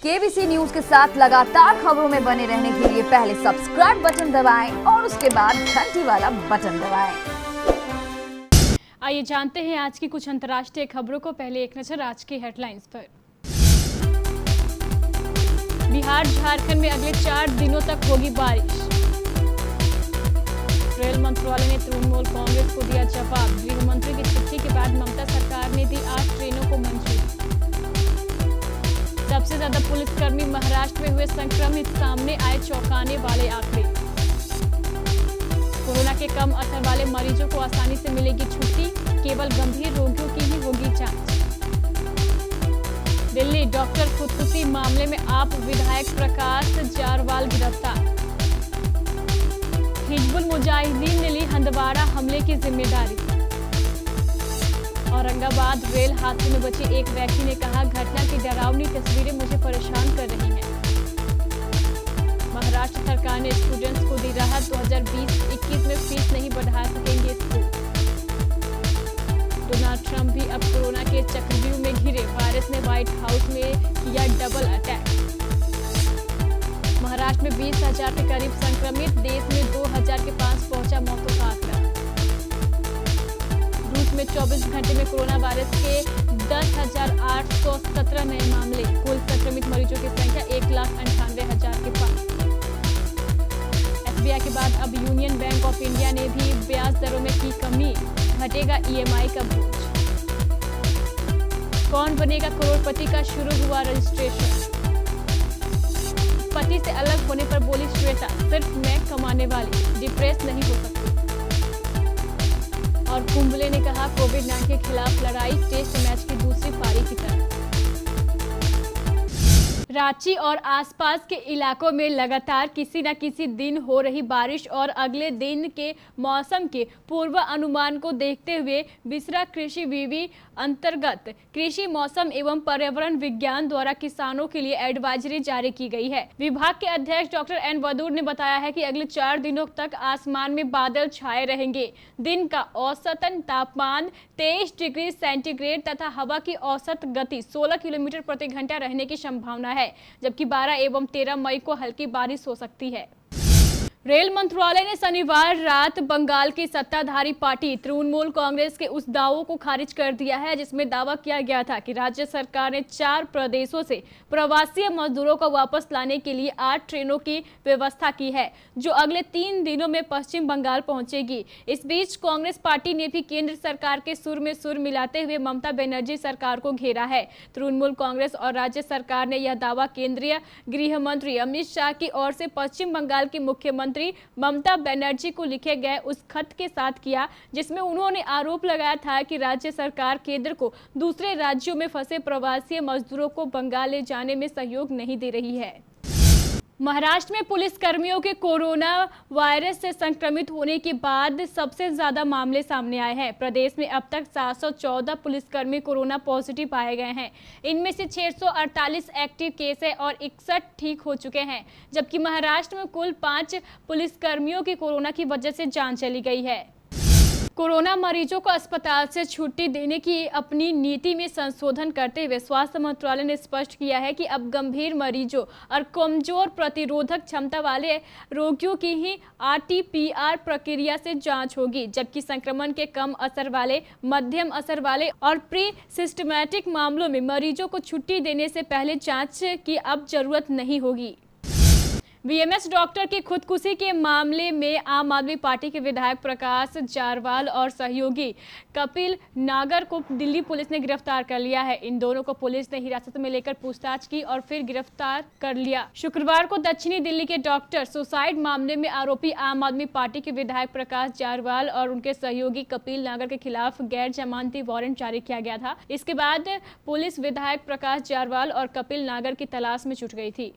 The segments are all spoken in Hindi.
केबीसी न्यूज के साथ लगातार खबरों में बने रहने के लिए पहले सब्सक्राइब बटन दबाएं और उसके बाद घंटी वाला बटन दबाएं। आइए जानते हैं आज की कुछ अंतर्राष्ट्रीय खबरों को। पहले एक नजर आज की हेडलाइंस पर। बिहार झारखंड में अगले 4 दिनों तक होगी बारिश। रेल मंत्रालय ने तृणमूल कांग्रेस को दिया जवाब। गृह मंत्री की चिट्ठी के बाद ममता सरकार ने दी 8 ट्रेनों को मंजूरी। सबसे ज्यादा पुलिसकर्मी महाराष्ट्र में हुए संक्रमित, सामने आए चौंकाने वाले आंकड़े। कोरोना के कम असर वाले मरीजों को आसानी से मिलेगी छुट्टी, केवल गंभीर रोगियों की ही होगी जांच। दिल्ली डॉक्टर खुदकुशी मामले में आप विधायक प्रकाश जारवाल गिरफ्तार। हिजबुल मुजाहिदीन ने ली हंदवाड़ा हमले की जिम्मेदारी। औरंगाबाद रेल हादसे में बचे एक व्यक्ति ने कहा, घटना की डरावनी तस्वीरें मुझे परेशान कर रही हैं। महाराष्ट्र सरकार ने स्टूडेंट्स को दी राहत, 2020-21 में फीस नहीं बढ़ा सकेंगे स्कूल। डोनाल्ड ट्रंप भी अब कोरोना के चक्रव्यूह में घिरे, वायरस ने व्हाइट हाउस में किया डबल अटैक। महाराष्ट्र में 20,000 के करीब संक्रमित, देश में 2,000 के पास पहुंचा मौतों का आंकड़ा। रूस में 24 घंटे में कोरोना वायरस के 10,817 नए मामले, कुल संक्रमित मरीजों की संख्या 1,98,000 के पास। एसबीआई के बाद अब यूनियन बैंक ऑफ इंडिया ने भी ब्याज दरों में की कमी, घटेगा ईएमआई का बोझ। कौन बनेगा करोड़पति का शुरू हुआ रजिस्ट्रेशन। पति से अलग होने पर बोली श्वेता, सिर्फ मैं कमाने वाली, डिप्रेस नहीं हो सकती। और कुंबले ने कहा, कोविड-19 के खिलाफ लड़ाई टेस्ट मैच की दूसरी पारी की तरह। रांची और आसपास के इलाकों में लगातार किसी न किसी दिन हो रही बारिश और अगले दिन के मौसम के पूर्वानुमान को देखते हुए बिसरा कृषि विवि अंतर्गत कृषि मौसम एवं पर्यावरण विज्ञान द्वारा किसानों के लिए एडवाइजरी जारी की गई है। विभाग के अध्यक्ष डॉक्टर एन वदूर ने बताया है कि अगले 4 दिनों तक आसमान में बादल छाए रहेंगे। दिन का औसतन तापमान 23 डिग्री सेंटीग्रेड तथा हवा की औसत गति 16 किलोमीटर प्रति घंटा रहने की संभावना है, जबकि 12 एवं 13 मई को हल्की बारिश हो सकती है। रेल मंत्रालय ने शनिवार रात बंगाल की सत्ताधारी पार्टी तृणमूल कांग्रेस के उस दावों को खारिज कर दिया है जिसमें दावा किया गया था कि राज्य सरकार ने 4 प्रदेशों से प्रवासी मजदूरों को वापस लाने के लिए 8 ट्रेनों की व्यवस्था की है, जो अगले 3 दिनों में पश्चिम बंगाल पहुंचेगी। इस बीच कांग्रेस पार्टी ने भी केंद्र सरकार के सुर में सुर मिलाते हुए ममता बनर्जी सरकार को घेरा है। तृणमूल कांग्रेस और राज्य सरकार ने यह दावा केंद्रीय गृह मंत्री अमित शाह की ओर से पश्चिम बंगाल की मुख्यमंत्री ममता बनर्जी को लिखे गए उस खत के साथ किया, जिसमें उन्होंने आरोप लगाया था कि राज्य सरकार केंद्र को दूसरे राज्यों में फंसे प्रवासी मजदूरों को बंगाल ले जाने में सहयोग नहीं दे रही है। महाराष्ट्र में पुलिस कर्मियों के कोरोना वायरस से संक्रमित होने के बाद सबसे ज्यादा मामले सामने आए हैं। प्रदेश में अब तक 714 पुलिसकर्मी कोरोना पॉजिटिव पाए गए हैं। इनमें से 648 एक्टिव केस है और 61 ठीक हो चुके हैं, जबकि महाराष्ट्र में कुल 5 पुलिसकर्मियों की कोरोना की वजह से जान चली गई है। कोरोना मरीजों को अस्पताल से छुट्टी देने की अपनी नीति में संशोधन करते हुए स्वास्थ्य मंत्रालय ने स्पष्ट किया है कि अब गंभीर मरीजों और कमजोर प्रतिरोधक क्षमता वाले रोगियों की ही आरटी-पीसीआर प्रक्रिया से जांच होगी, जबकि संक्रमण के कम असर वाले, मध्यम असर वाले और प्री सिस्टमैटिक मामलों में मरीजों को छुट्टी देने से पहले जांच की अब जरूरत नहीं होगी। बीएमएस डॉक्टर की खुदकुशी के मामले में आम आदमी पार्टी के विधायक प्रकाश जारवाल और सहयोगी कपिल नागर को दिल्ली पुलिस ने गिरफ्तार कर लिया है। इन दोनों को पुलिस ने हिरासत में लेकर पूछताछ की और फिर गिरफ्तार कर लिया। शुक्रवार को दक्षिणी दिल्ली के डॉक्टर सुसाइड मामले में आरोपी आम आदमी पार्टी के विधायक प्रकाश जारवाल और उनके सहयोगी कपिल नागर के खिलाफ गैर जमानती वारंट जारी किया गया था। इसके बाद पुलिस विधायक प्रकाश जारवाल और कपिल नागर की तलाश में जुट गई थी।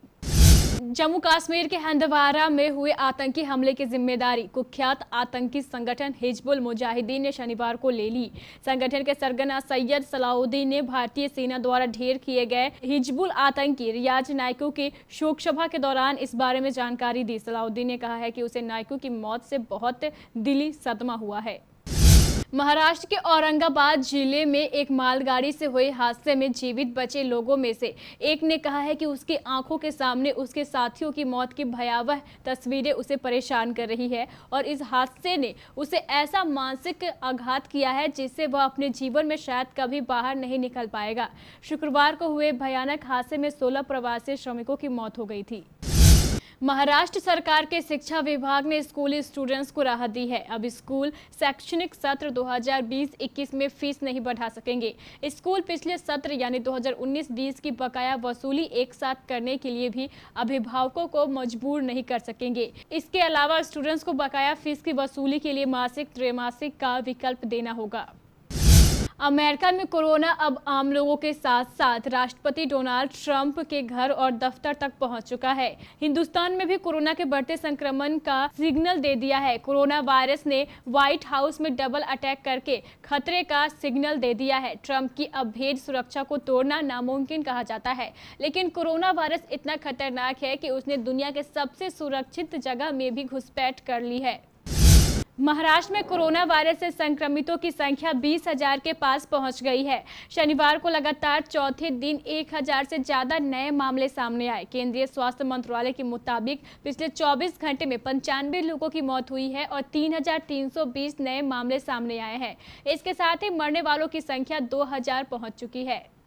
जम्मू कश्मीर के हंदवाड़ा में हुए आतंकी हमले की जिम्मेदारी कुख्यात आतंकी संगठन हिजबुल मुजाहिदीन ने शनिवार को ले ली। संगठन के सरगना सैयद सलाउद्दीन ने भारतीय सेना द्वारा ढेर किए गए हिजबुल आतंकी रियाज नायकू की शोक सभा के दौरान इस बारे में जानकारी दी। सलाउद्दीन ने कहा है कि उसे नायकू की मौत से बहुत दिली सदमा हुआ है। महाराष्ट्र के औरंगाबाद जिले में एक मालगाड़ी से हुए हादसे में जीवित बचे लोगों में से एक ने कहा है कि उसकी आंखों के सामने उसके साथियों की मौत की भयावह तस्वीरें उसे परेशान कर रही है और इस हादसे ने उसे ऐसा मानसिक आघात किया है जिससे वह अपने जीवन में शायद कभी बाहर नहीं निकल पाएगा। शुक्रवार को हुए भयानक हादसे में 16 प्रवासी श्रमिकों की मौत हो गई थी। महाराष्ट्र सरकार के शिक्षा विभाग ने स्कूली स्टूडेंट्स को राहत दी है। अब स्कूल शैक्षणिक सत्र 2020-21 में फीस नहीं बढ़ा सकेंगे। स्कूल पिछले सत्र यानी 2019-20 की बकाया वसूली एक साथ करने के लिए भी अभिभावकों को मजबूर नहीं कर सकेंगे। इसके अलावा स्टूडेंट्स को बकाया फीस की वसूली के लिए मासिक त्रैमासिक का विकल्प देना होगा। अमेरिका में कोरोना अब आम लोगों के साथ साथ राष्ट्रपति डोनाल्ड ट्रंप के घर और दफ्तर तक पहुंच चुका है। हिंदुस्तान में भी कोरोना के बढ़ते संक्रमण का सिग्नल दे दिया है। कोरोना वायरस ने व्हाइट हाउस में डबल अटैक करके खतरे का सिग्नल दे दिया है। ट्रंप की अभेद्य सुरक्षा को तोड़ना नामुमकिन कहा जाता है, लेकिन कोरोना वायरस इतना खतरनाक है कि उसने दुनिया के सबसे सुरक्षित जगह में भी घुसपैठ कर ली है। महाराष्ट्र में कोरोना वायरस से संक्रमितों की संख्या 20,000 के पास पहुंच गई है। शनिवार को लगातार चौथे दिन 1,000 से ज्यादा नए मामले सामने आए। केंद्रीय स्वास्थ्य मंत्रालय के मुताबिक पिछले 24 घंटे में 95 लोगों की मौत हुई है और 3,320 नए मामले सामने आए हैं। इसके साथ ही मरने वालों की संख्या 2,000 पहुंच चुकी है।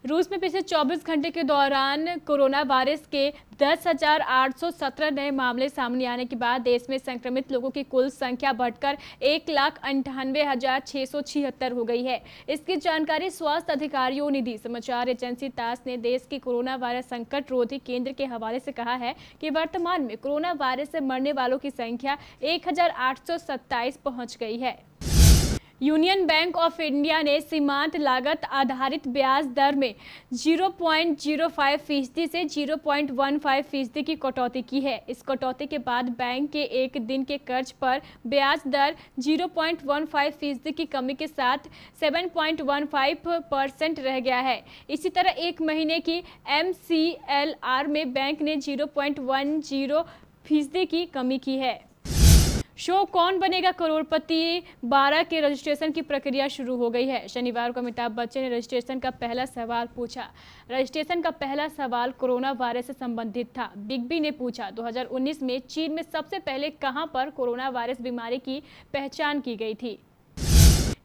रूस में पिछले 24 घंटे के दौरान कोरोना वायरस के 10,817 नए मामले सामने आने के बाद देश में संक्रमित लोगों की कुल संख्या बढ़कर 1,98,676 हो गई है। इसकी जानकारी स्वास्थ्य अधिकारियों ने दी। समाचार एजेंसी तास ने देश की कोरोना वायरस संकट रोधी केंद्र के हवाले से कहा है कि वर्तमान में कोरोना वायरस से मरने वालों की संख्या 1,827 पहुंच गई है। यूनियन बैंक ऑफ इंडिया ने सीमांत लागत आधारित ब्याज दर में 0.05% से 0.15% की कटौती की है। इस कटौती के बाद बैंक के एक दिन के कर्ज पर ब्याज दर 0.15% की कमी के साथ 7.15% रह गया है। इसी तरह एक महीने की MCLR में बैंक ने 0.10% की कमी की है। शो कौन बनेगा करोड़पति 12 के रजिस्ट्रेशन की प्रक्रिया शुरू हो गई है। शनिवार को अमिताभ बच्चन ने रजिस्ट्रेशन का पहला सवाल पूछा। रजिस्ट्रेशन का पहला सवाल कोरोना वायरस से संबंधित था। बिग बी ने पूछा, 2019 में चीन में सबसे पहले कहां पर कोरोना वायरस बीमारी की पहचान की गई थी।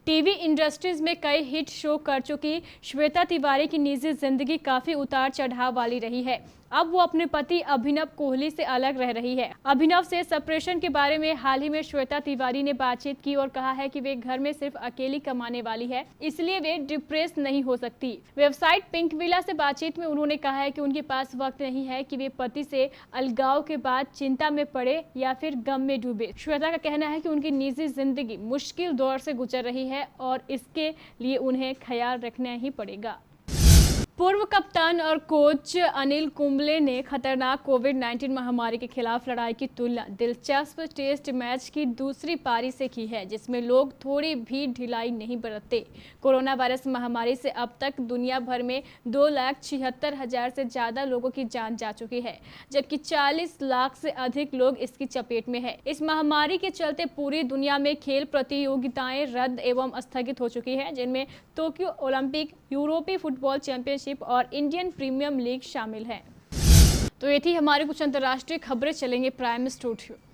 टीवी इंडस्ट्रीज में कई हिट शो कर चुकी श्वेता तिवारी की निजी जिंदगी काफी उतार चढ़ाव वाली रही है। अब वो अपने पति अभिनव कोहली से अलग रह रही है। अभिनव से सेपरेशन के बारे में हाल ही में श्वेता तिवारी ने बातचीत की और कहा है कि वे घर में सिर्फ अकेली कमाने वाली है, इसलिए वे डिप्रेस नहीं हो सकती। वेबसाइट पिंक विला से बातचीत में उन्होंने कहा है कि उनके पास वक्त नहीं है कि वे पति से अलगाव के बाद चिंता में पड़े या फिर गम में डूबे। श्वेता का कहना है कि उनकी निजी जिंदगी मुश्किल दौर से गुजर रही है और इसके लिए उन्हें ख्याल रखना ही पड़ेगा। पूर्व कप्तान और कोच अनिल कुंबले ने खतरनाक कोविड-19 महामारी के खिलाफ लड़ाई की तुलना दिलचस्प टेस्ट मैच की दूसरी पारी से की है, जिसमें लोग थोड़ी भी ढिलाई नहीं बरतते। कोरोना वायरस महामारी से अब तक दुनिया भर में 2,76,000 से ज्यादा लोगों की जान जा चुकी है, जबकि 40 लाख से अधिक लोग इसकी चपेट में है। इस महामारी के चलते पूरी दुनिया में खेल प्रतियोगिताएं रद्द एवं स्थगित हो चुकी है, जिनमें टोक्यो ओलंपिक, यूरोपीय फुटबॉल चैंपियनशिप और इंडियन प्रीमियर लीग शामिल हैं। तो ये थी हमारी कुछ अंतर्राष्ट्रीय खबरें। चलेंगे प्राइम स्टूडियो।